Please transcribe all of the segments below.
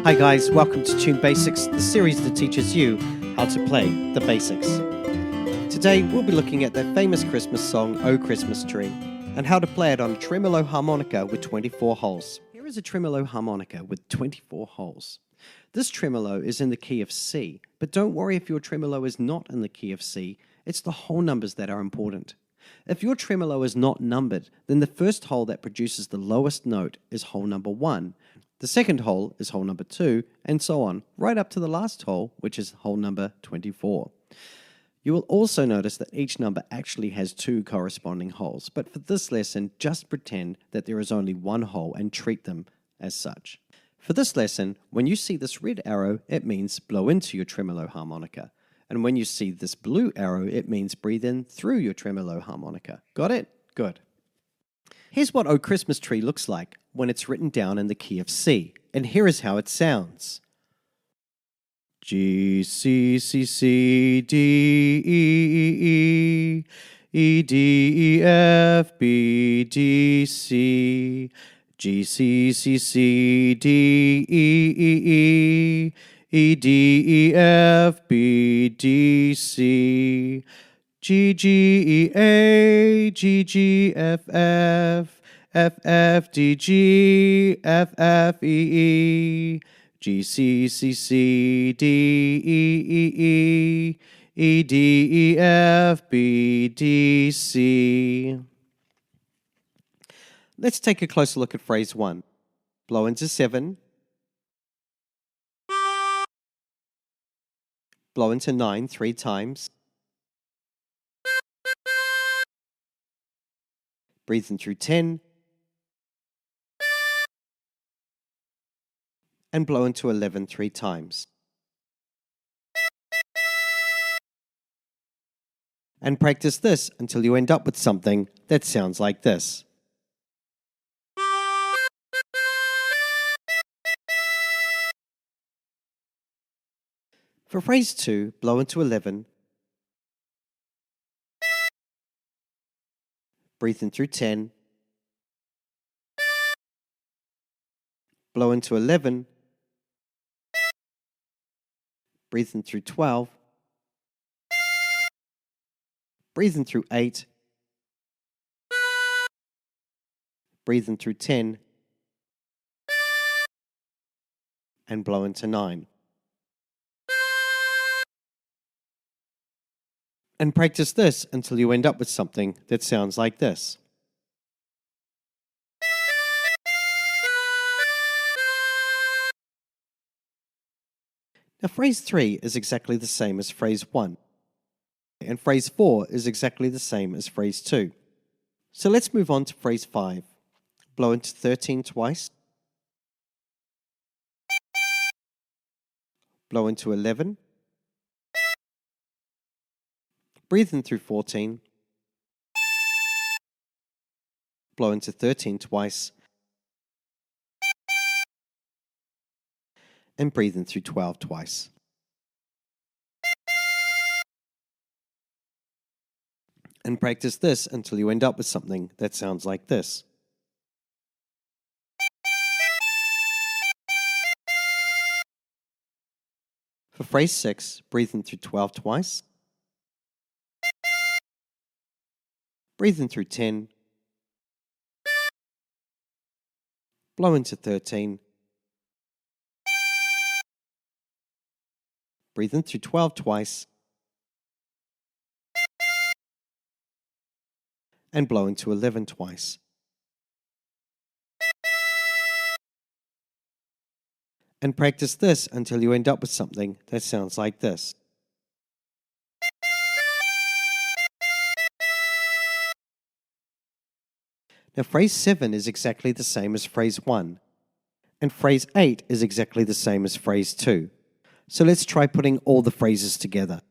Hi guys, welcome to Tune Basics, the series that teaches you how to play the basics. Today we'll be looking at that famous Christmas song, "O Christmas Tree," and how to play it on a tremolo harmonica with 24 holes. Here is a tremolo harmonica with 24 holes. This tremolo is in the key of C, but don't worry if your tremolo is not in the key of C, it's the whole numbers that are important. If your tremolo is not numbered, then the first hole that produces the lowest note is hole number 1. The second hole is hole number 2, and so on, right up to the last hole, which is hole number 24. You will also notice that each number actually has 2 corresponding holes, but for this lesson, just pretend that there is only one hole and treat them as such. For this lesson, when you see this red arrow, it means blow into your tremolo harmonica. And when you see this blue arrow, it means breathe in through your tremolo harmonica. Got it? Good. Here's what "O Christmas Tree" looks like when it's written down in the key of C, and here is how it sounds. G, C, C, C, D, E, E, E, D, E, F, B, D, C, G, C, C, C, D, E, E, E, E, D, E, F, B, D, C, G, G, E, A, G, G, F, F, F, F, D, G, F, F, E, E, G, C, C, C, D, E, E, E, E, D, E, F, B, D, C. Let's take a closer look at phrase 1. Blow into 7. Blow into 9 3 times. Breathe in through 10. And blow into 11 3 times. And practice this until you end up with something that sounds like this. For phrase 2, blow into 11. Breathe in through 10. Blow into 11. Breathe in through 12. Breathe in through 8. Breathe in through 10. And blow into 9. And practice this until you end up with something that sounds like this. Now, phrase 3 is exactly the same as phrase 1, and phrase 4 is exactly the same as phrase 2. So let's move on to phrase 5. Blow into 13 twice. Blow into 11. Breathe in through 14. Blow into 13 twice. And breathe in through 12 twice. And practice this until you end up with something that sounds like this. For phrase 6, breathe in through 12 twice. Breathe in through 10. Blow into 13. Breathe in through 12 twice. And blow into 11 twice. And practice this until you end up with something that sounds like this. Now, phrase 7 is exactly the same as phrase 1, and phrase 8 is exactly the same as phrase 2. So let's try putting all the phrases together.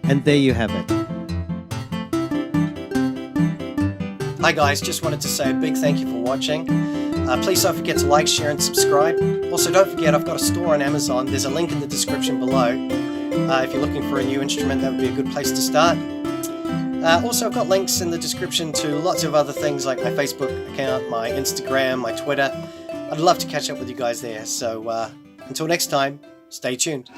And there you have it. Hi guys, just wanted to say a big thank you for watching. Please don't forget to like, share and subscribe. Also don't forget I've got a store on Amazon. There's a link in the description below. If you're looking for a new instrument, that would be a good place to start. Also I've got links in the description to lots of other things like my Facebook account, my Instagram, my Twitter. I'd love to catch up with you guys there. So until next time, stay tuned.